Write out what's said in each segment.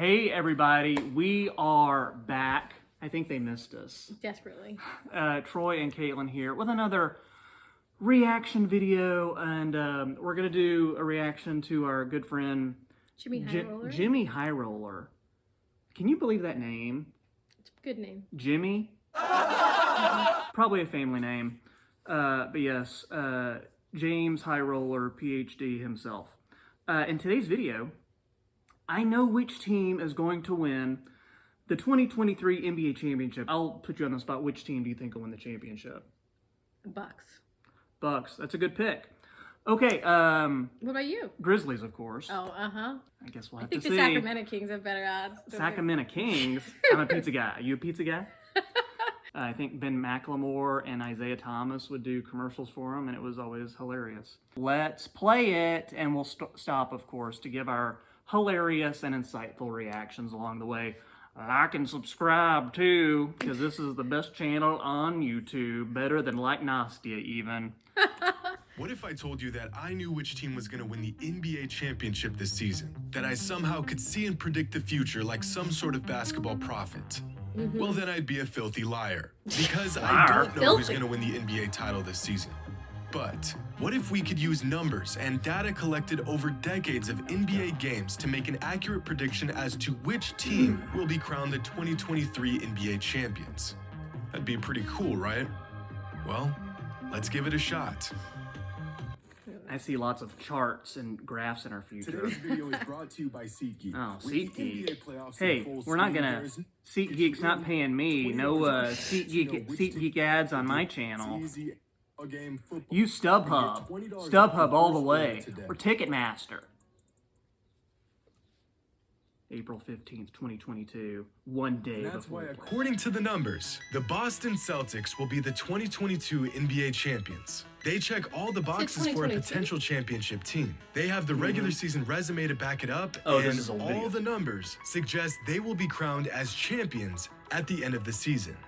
Hey everybody, we are back. I think they missed us. Desperately. Troy and Caitlin here with another reaction video, and we're gonna do a reaction to our good friend JxmyHighroller. JxmyHighroller. Can you believe that name? It's a good name. Jimmy? Probably a family name. But yes, James Highroller, PhD himself. In today's video, I know which team is going to win the 2023 NBA championship. I'll put you on the spot. Which team do you think will win the championship? Bucks. Bucks. That's a good pick. Okay. What about you? Grizzlies, of course. Oh, uh-huh. I guess we'll have I think to the see. Sacramento Kings have better odds. Sacramento Kings? I'm a pizza guy. Are you a pizza guy? I think Ben McLemore and Isaiah Thomas would do commercials for him, and it was always hilarious. Let's play it, and we'll stop, of course, to give our hilarious and insightful reactions along the way. Like and subscribe, too, because this is the best channel on YouTube, better than Like Nastia, even. What if I told you that I knew which team was going to win the NBA championship this season? That I somehow could see and predict the future like some sort of basketball prophet? Well, then I'd be a filthy liar. Because I don't know who's going to win the NBA title this season. But what if we could use numbers and data collected over decades of NBA games to make an accurate prediction as to which team will be crowned the 2023 NBA champions? That'd be pretty cool, right? Well, let's give it a shot. I see lots of charts and graphs in our future. Today's video is brought to you by SeatGeek. Oh, With the SeatGeek. NBA playoffs Hey, in full we're not swing, gonna. there's SeatGeek's not paying me. No SeatGeek ads on my channel. It's easy. A game football. Use StubHub. StubHub all the way. Or Ticketmaster. April 15th, 2022. One day That's before. why the play. According to the numbers, the Boston Celtics will be the 2022 NBA champions. They check all the boxes for a 2022? potential championship team. They have the regular season resume to back it up, Oh, and this is a video. all the numbers suggest they will be crowned as champions at the end of the season.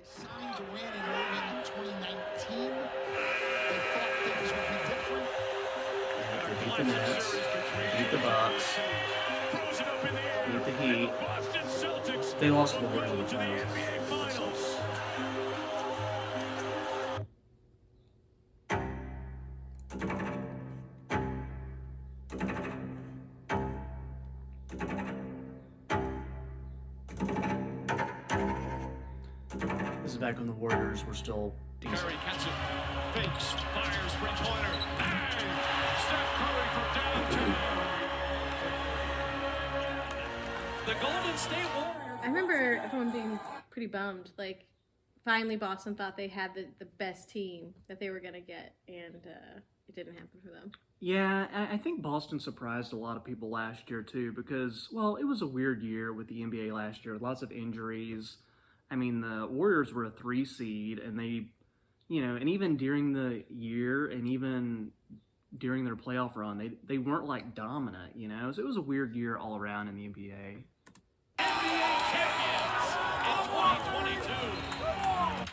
Signed to win in 2019. They thought things would be different. Beat the Nets. Beat the Bucks. Beat the Heat. They lost to the Warriors in the finals. This is back when the Warriors were still decent. Curry catches it, fakes, fires, three-pointer, bang! Steph Curry from downtown. The Golden State Warriors. I remember everyone being pretty bummed. Like, finally Boston thought they had the best team that they were going to get, and it didn't happen for them. Yeah, I think Boston surprised a lot of people last year too because, well, it was a weird year with the NBA last year. Lots of injuries. I mean, the Warriors were a 3 seed, and they, you know, and even during the year and even during their playoff run, they weren't like dominant, you know? So it was a weird year all around in the NBA. NBA champions in 2022.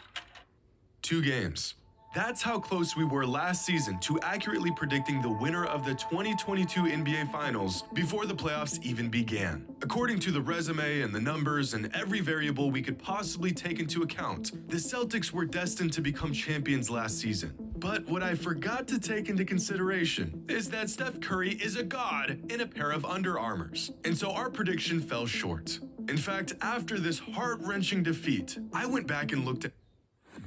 2 games. That's how close we were last season to accurately predicting the winner of the 2022 NBA Finals before the playoffs even began. According to the resume and the numbers and every variable we could possibly take into account, the Celtics were destined to become champions last season. But what I forgot to take into consideration is that Steph Curry is a god in a pair of Under Armours, and so our prediction fell short. In fact, after this heart-wrenching defeat, I went back and looked at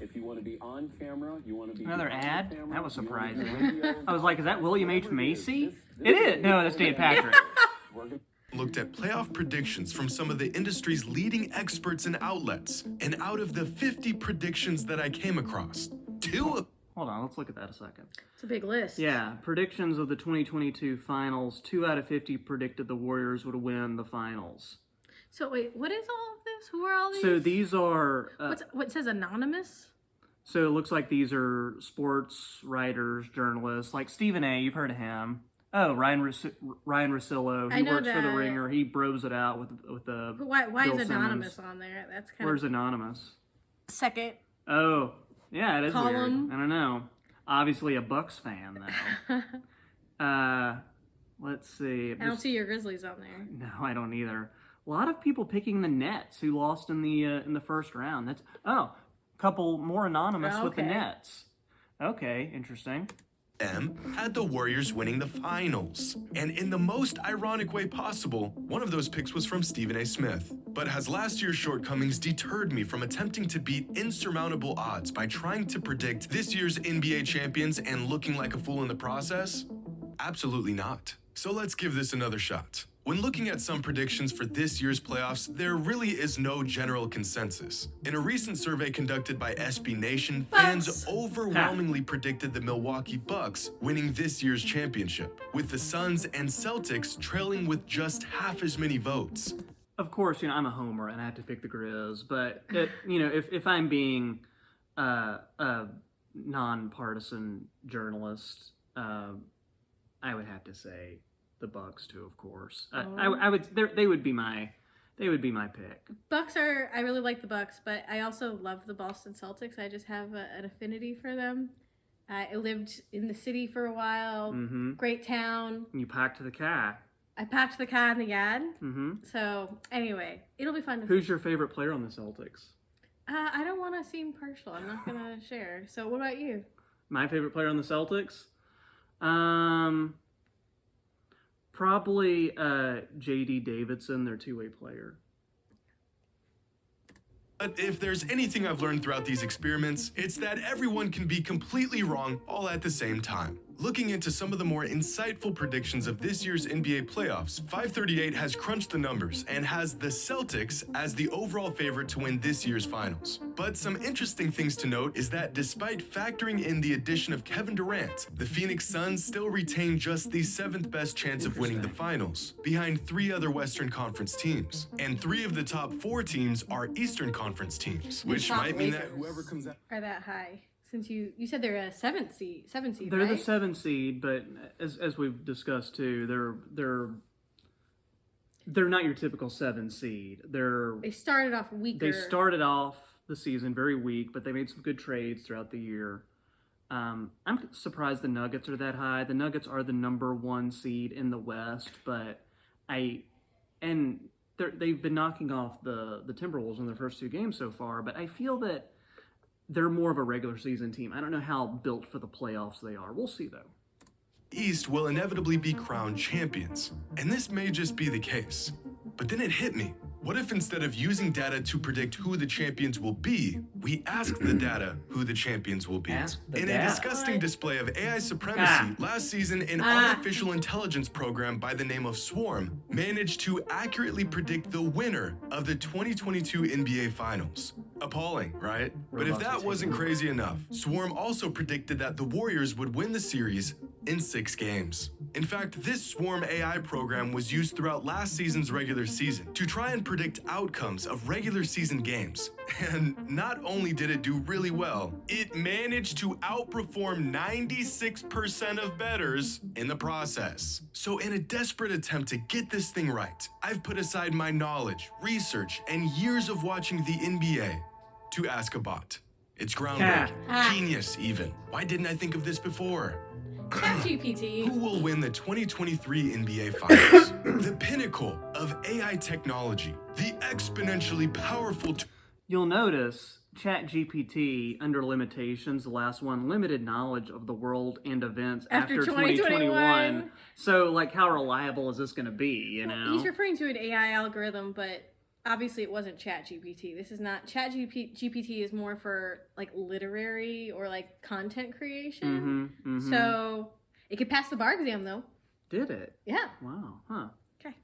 If you want to be on camera, you want to be Another on ad? camera, That was you wanna be surprising. video, I was like, is that William H. whatever it is. Macy? This It is. No, that's Dan Patrick. we're gonna- looked at playoff predictions from some of the industry's leading experts and outlets, and out of the 50 predictions that I came across, 2 of Hold on, let's look at that a second. It's a big list. Yeah, predictions of the 2022 finals. 2 out of 50 predicted the Warriors would win the finals. So wait, what is all of this? Who are all these? So these are... what says anonymous? So it looks like these are sports writers, journalists, like Stephen A. You've heard of him. Oh, Ryan Russillo. I He know works for The that. Ringer. He bros it out with the. Why Bill is anonymous Simmons. on there? That's kind Where's of anonymous? second. Oh, yeah, it is Column. weird. I don't know. Obviously a Bucks fan though. Let's see. I don't see your Grizzlies on there. No, I don't either. A lot of people picking the Nets, who lost in the first round. That's a couple more anonymous with the Okay. Nets. Okay, interesting. Had the Warriors winning the finals. And in the most ironic way possible, one of those picks was from Stephen A. Smith. But has last year's shortcomings deterred me from attempting to beat insurmountable odds by trying to predict this year's NBA champions and looking like a fool in the process? Absolutely not. So let's give this another shot. When looking at some predictions for this year's playoffs, there really is no general consensus. In a recent survey conducted by SB Nation, fans overwhelmingly predicted the Milwaukee Bucks winning this year's championship, with the Suns and Celtics trailing with just half as many votes. Of course, I'm a homer and I have to pick the Grizz, but if I'm being a nonpartisan journalist, I would have to say the Bucks too, of course. I would. They would be my pick. Bucks are. I really like the Bucks, but I also love the Boston Celtics. I just have an affinity for them. I lived in the city for a while. Mm-hmm. Great town. You packed the cat. I packed the cat in the yad. Mm-hmm. So anyway, it'll be fun to. Who's your favorite player on the Celtics? I don't want to seem partial. I'm not gonna share. So what about you? My favorite player on the Celtics? Probably J.D. Davidson, their two-way player. But if there's anything I've learned throughout these experiments, it's that everyone can be completely wrong all at the same time. Looking into some of the more insightful predictions of this year's NBA playoffs, 538 has crunched the numbers and has the Celtics as the overall favorite to win this year's finals. But some interesting things to note is that despite factoring in the addition of Kevin Durant, the Phoenix Suns still retain just the 7th best chance of winning the finals, behind 3 other Western Conference teams. And 3 of the top 4 teams are Eastern Conference teams, which might mean that Whoever comes out. Are that high? Since you said they're a seventh seed, They're right? the 7th seed, but as we've discussed too, they're not your typical 7 seed. They started off weaker. They started off the season very weak, but they made some good trades throughout the year. I'm surprised the Nuggets are that high. The Nuggets are the number 1 seed in the West, but they've been knocking off the Timberwolves in their first 2 games so far. But I feel that they're more of a regular season team. I don't know how built for the playoffs they are. We'll see though. East will inevitably be crowned champions. And this may just be the case. But then it hit me. What if instead of using data to predict who the champions will be, we ask the data who the champions will be? Ask the In data. a disgusting display of AI supremacy, last season an artificial intelligence program by the name of Swarm managed to accurately predict the winner of the 2022 NBA Finals. Appalling, right? But if that wasn't crazy enough, Swarm also predicted that the Warriors would win the series in 6 games. In fact, this Swarm AI program was used throughout last season's regular season to try and predict outcomes of regular season games. And not only did it do really well, it managed to outperform 96% of bettors in the process. So in a desperate attempt to get this thing right, I've put aside my knowledge, research, and years of watching the NBA to ask a bot. It's groundbreaking, genius even. Why didn't I think of this before? ChatGPT. Who will win the 2023 NBA Finals? The pinnacle of AI technology, the exponentially powerful You'll notice ChatGPT, under limitations, the last one, limited knowledge of the world and events After after 2021. So, like, how reliable is this going to be, He's referring to an AI algorithm, but obviously it wasn't ChatGPT. This is not ChatGPT is more for like literary or like content creation. So it could pass the bar exam though. Did it? Yeah. Wow. Huh. Okay.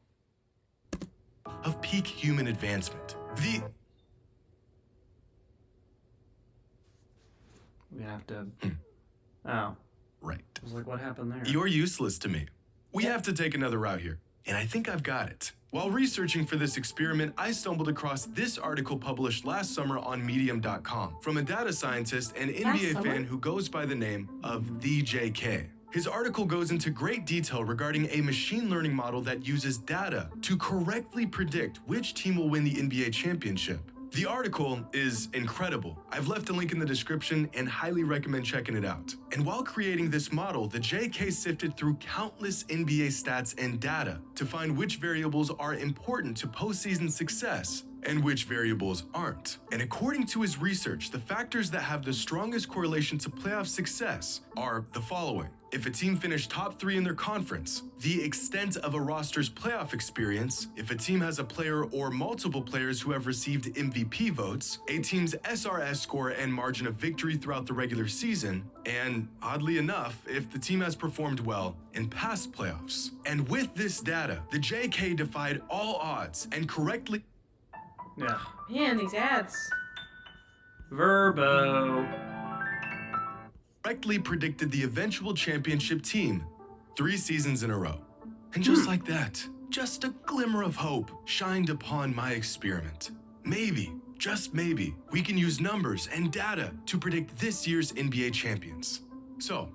of peak human advancement. We have to... Oh. Right. I was like, what happened there? You're useless to me. We have to take another route here. And I think I've got it. While researching for this experiment, I stumbled across this article published last summer on Medium.com from a data scientist and NBA fan who goes by the name of the JK. His article goes into great detail regarding a machine learning model that uses data to correctly predict which team will win the NBA championship. The article is incredible. I've left a link in the description and highly recommend checking it out. And while creating this model, the JK sifted through countless NBA stats and data to find which variables are important to postseason success and which variables aren't. And according to his research, the factors that have the strongest correlation to playoff success are the following. If a team finished top 3 in their conference, the extent of a roster's playoff experience, if a team has a player or multiple players who have received MVP votes, a team's SRS score and margin of victory throughout the regular season, and oddly enough, if the team has performed well in past playoffs. And with this data, the JK defied all odds and correctly Yeah. Man, these ads. Verbo. predicted the eventual championship team 3 seasons in a row. And just like that, just a glimmer of hope shined upon my experiment. Maybe, just maybe, we can use numbers and data to predict this year's NBA champions. So,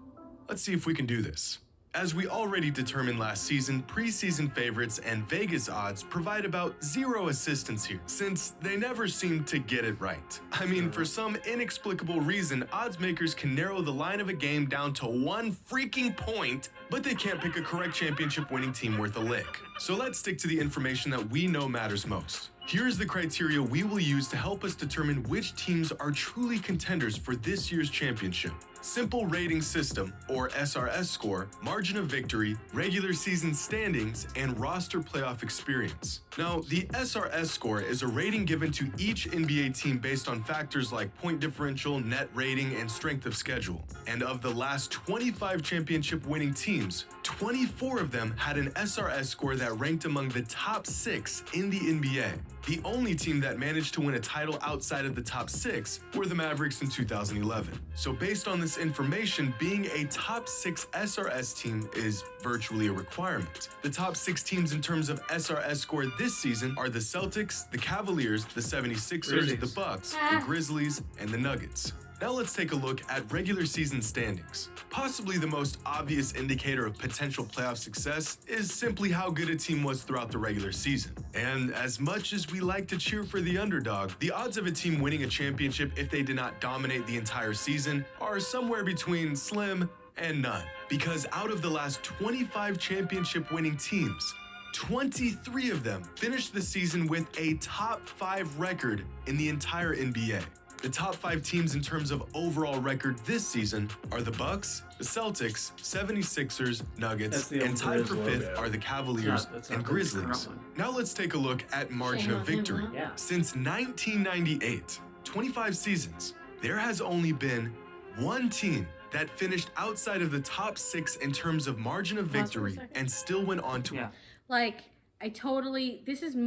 let's see if we can do this. As we already determined last season, preseason favorites and Vegas odds provide about 0 assistance here, since they never seem to get it right. I mean, for some inexplicable reason, odds makers can narrow the line of a game down to 1 freaking point, but they can't pick a correct championship winning team worth a lick. So let's stick to the information that we know matters most. Here's the criteria we will use to help us determine which teams are truly contenders for this year's championship. Simple rating system, or SRS score, margin of victory, regular season standings, and roster playoff experience. Now, the SRS score is a rating given to each NBA team based on factors like point differential, net rating, and strength of schedule. And of the last 25 championship winning teams, 24 of them had an SRS score that ranked among the top 6 in the NBA. The only team that managed to win a title outside of the top 6 were the Mavericks in 2011. So based on this information, being a top 6 SRS team is virtually a requirement. The top 6 teams in terms of SRS score this season are the Celtics, the Cavaliers, the 76ers, Grizzlies. the Bucks, the Grizzlies, and the Nuggets. Now let's take a look at regular season standings. Possibly the most obvious indicator of potential playoff success is simply how good a team was throughout the regular season. And as much as we like to cheer for the underdog, the odds of a team winning a championship if they did not dominate the entire season are somewhere between slim and none. Because out of the last 25 championship winning teams, 23 of them finished the season with a top 5 record in the entire NBA. The top 5 teams in terms of overall record this season are the Bucks, the Celtics, 76ers, Nuggets, and tied for 5th are the Cavaliers and Grizzlies. Now let's take a look at margin of victory. Yeah. Since 1998, 25 seasons, there has only been 1 team that finished outside of the top 6 in terms of margin of victory and still went on to Yeah. Like, this is a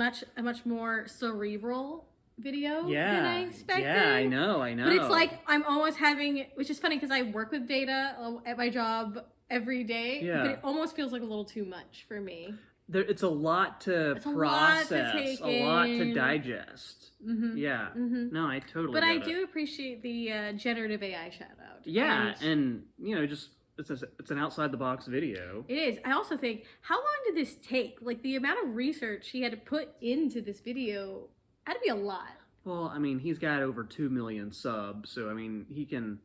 much more cerebral video than I expected. Yeah, I know. But it's like I'm almost having, which is funny because I work with data at my job every day, but it almost feels like a little too much for me. It's a lot to process, a lot to digest. Yeah. No, I totally But I get it. do appreciate the generative AI shout out. Yeah, and just it's an outside the box video. It is. I also think, how long did this take? Like, the amount of research he had to put into this video had to be a lot. Well, I mean, he's got over 2 million subs, so I mean, he can.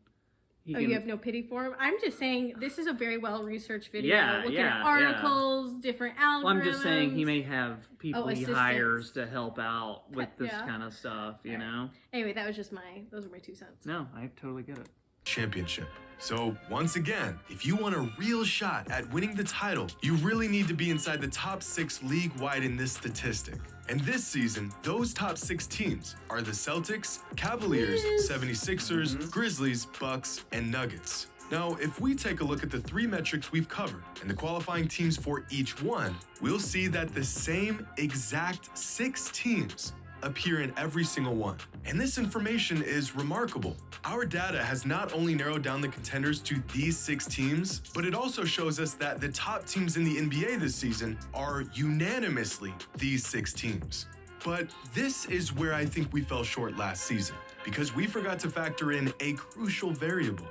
You have no pity for him? I'm just saying this is a very well researched video. Yeah, looking at articles, different algorithms. Well, I'm just saying he may have people he assistants. hires to help out with this kind of stuff, you know? Anyway, those are my 2 cents. No, I totally get it. championship. So once again, if you want a real shot at winning the title, you really need to be inside the top 6 league-wide in this statistic. And this season, those top 6 teams are the Celtics, Cavaliers, 76ers, Grizzlies, Bucks, and Nuggets. Now, if we take a look at the 3 metrics we've covered and the qualifying teams for each one, we'll see that the same exact 6 teams appear in every single one. And this information is remarkable. Our data has not only narrowed down the contenders to these 6 teams, but it also shows us that the top teams in the NBA this season are unanimously these 6 teams. But this is where I think we fell short last season, because we forgot to factor in a crucial variable.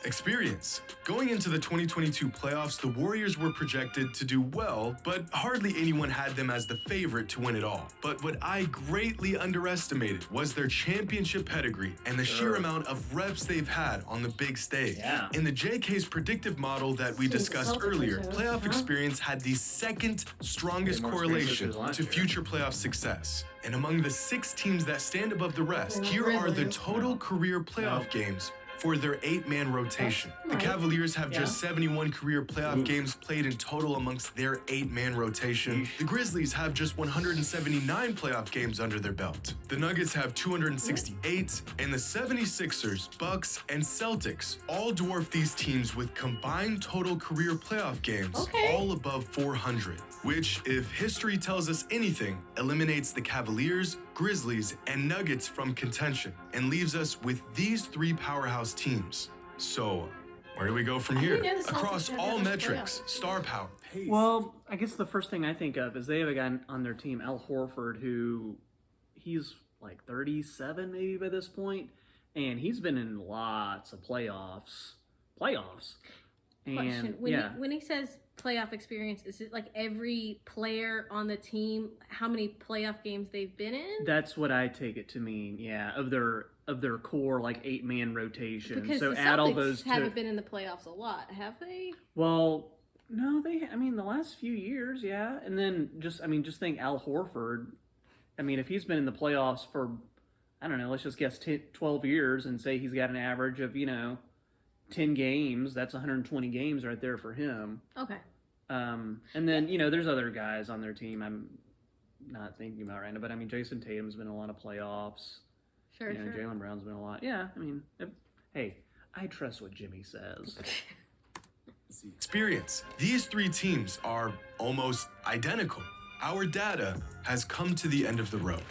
Experience. Going into the 2022 playoffs, the Warriors were projected to do well, but hardly anyone had them as the favorite to win it all. But what I greatly underestimated was their championship pedigree and the sheer amount of reps they've had on the big stage. Yeah. In the JK's predictive model that we discussed earlier, playoff experience had the second strongest correlation to future playoff success. And among the 6 teams that stand above the rest, here are the total career playoff games for their 8-man rotation. The Cavaliers have just 71 career playoff games played in total amongst their 8-man rotation. The Grizzlies have just 179 playoff games under their belt. The Nuggets have 268, and the 76ers, Bucks, and Celtics all dwarf these teams with combined total career playoff games all above 400, which, if history tells us anything, eliminates the Cavaliers, Grizzlies, and Nuggets from contention and leaves us with these 3 powerhouse teams. So, where do we go from here? Across all metrics, star power, pace. Well, I guess the first thing I think of is they have a guy on their team, Al Horford, who he's like 37 maybe by this point, and he's been in lots of playoffs. And Question: when he says playoff experience, is it like every player on the team, how many playoff games they've been in? That's what I take it to mean. Yeah, of their core like 8-man rotation. Because so the add all Celtics those haven't been in the playoffs a lot, have they? Well, no, I mean, the last few years, yeah. And then just think Al Horford. I mean, if he's been in the playoffs for, I don't know, let's just guess 12 years and say he's got an average of, 10 games, that's 120 games right there for him. Okay. And then, there's other guys on their team I'm not thinking about right now, but I mean, Jason Tatum's been in a lot of playoffs. Sure. Jaylen Brown's been a lot. Yeah, I mean, hey, I trust what Jimmy says. Experience. These 3 teams are almost identical. Our data has come to the end of the road.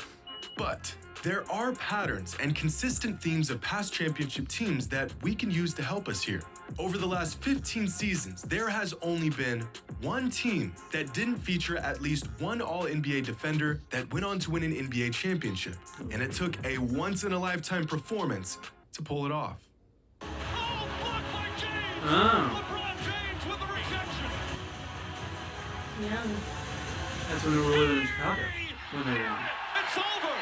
But there are patterns and consistent themes of past championship teams that we can use to help us here. Over the last 15 seasons, there has only been one team that didn't feature at least one All-NBA defender that went on to win an NBA championship. And it took a once-in-a-lifetime performance to pull it off. Oh, blocked by James. Oh. LeBron James with the rejection. Yeah. That's when they were living in Chicago. It's over.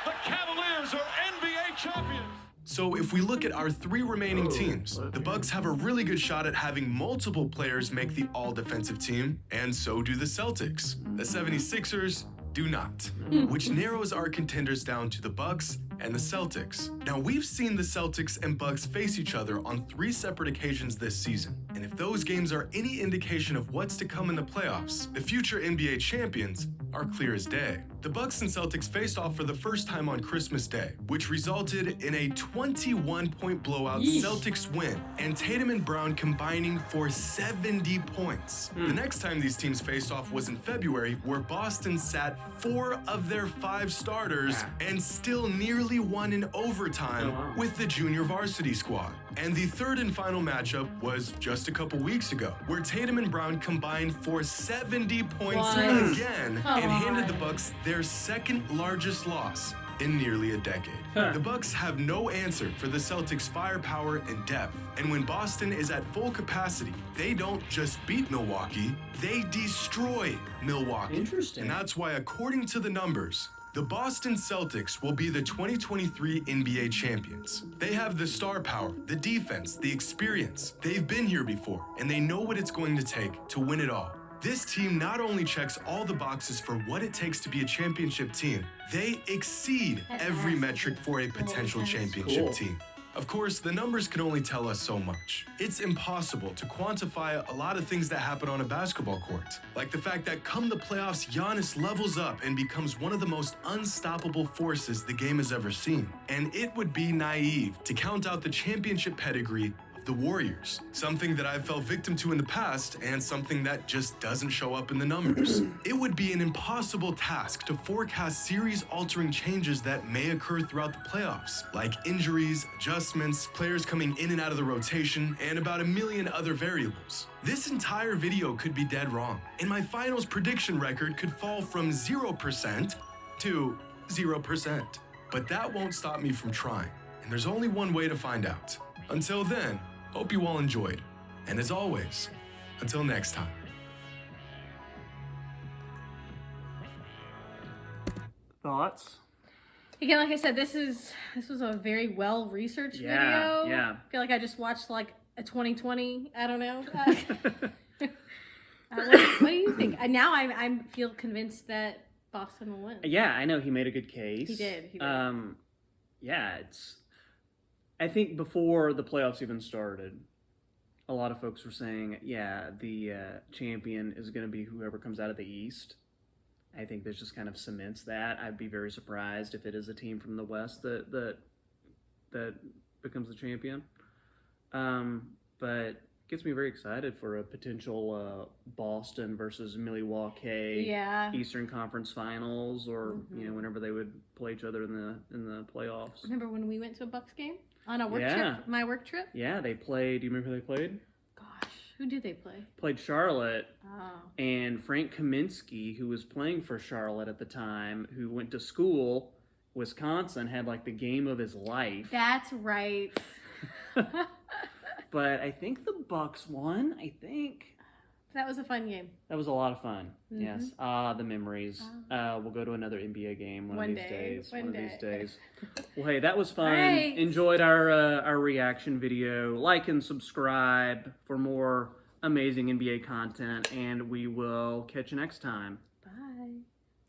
The Cavaliers are NBA champions. So if we look at our 3 remaining teams, the Bucks have a really good shot at having multiple players make the all-defensive team, and so do the Celtics. The 76ers do not, which narrows our contenders down to the Bucks and the Celtics. Now, we've seen the Celtics and Bucks face each other on 3 separate occasions this season, and if those games are any indication of what's to come in the playoffs, the future NBA champions are clear as day. The Bucks and Celtics faced off for the first time on Christmas Day, which resulted in a 21-point blowout Celtics win, and Tatum and Brown combining for 70 points. The next time these teams faced off was in February, where Boston sat 4 of their 5 starters and still nearly won in overtime with the junior varsity squad. And the third and final matchup was just a couple weeks ago, where Tatum and Brown combined for 70 points again and handed the Bucks their second largest loss in nearly a decade. The Bucks have no answer for the Celtics' firepower and depth. And when Boston is at full capacity, they don't just beat Milwaukee, they destroy Milwaukee. Interesting. And that's why, according to the numbers, the Boston Celtics will be the 2023 NBA champions. They have the star power, the defense, the experience. They've been here before, and they know what it's going to take to win it all. This team not only checks all the boxes for what it takes to be a championship team, they exceed every metric for a potential championship team. Of course, the numbers can only tell us so much. It's impossible to quantify a lot of things that happen on a basketball court, like the fact that come the playoffs, Giannis levels up and becomes one of the most unstoppable forces the game has ever seen. And it would be naive to count out the championship pedigree of the Warriors, something that I've fell victim to in the past and something that just doesn't show up in the numbers. It would be an impossible task to forecast series-altering changes that may occur throughout the playoffs, like injuries, adjustments, players coming in and out of the rotation, and about a million other variables. This entire video could be dead wrong, and my finals prediction record could fall from 0% to 0%. But that won't stop me from trying, and there's only one way to find out. Until then, Hope you all enjoyed. And as always, until next time. Thoughts? Again, like I said, this was a very well researched Yeah, video. yeah. I feel like I just watched like a 2020. I don't know. What do you think? Now I feel convinced that Boston will win. Yeah, I know he made a good case. He did. Yeah, I think before the playoffs even started, a lot of folks were saying, yeah, the champion is going to be whoever comes out of the East. I think this just kind of cements that. I'd be very surprised if it is a team from the West that becomes the champion. But gets me very excited for a potential Boston versus Milwaukee Eastern Conference Finals, or whenever they would play each other in the playoffs. Remember when we went to a Bucks game on a work trip? My work trip. Yeah, they played. Do you remember who they played? Gosh, who did they play? Played Charlotte. Oh. And Frank Kaminsky, who was playing for Charlotte at the time, who went to school, Wisconsin, had like the game of his life. That's right. But I think the Bucks won. I think That was a fun game. that was a lot of fun. Yes. The memories. We'll go to another NBA game one of these days. One One of day. these days. Well, hey, that was fun. Right. Enjoyed our reaction video. Like and subscribe for more amazing NBA content, and we will catch you next time.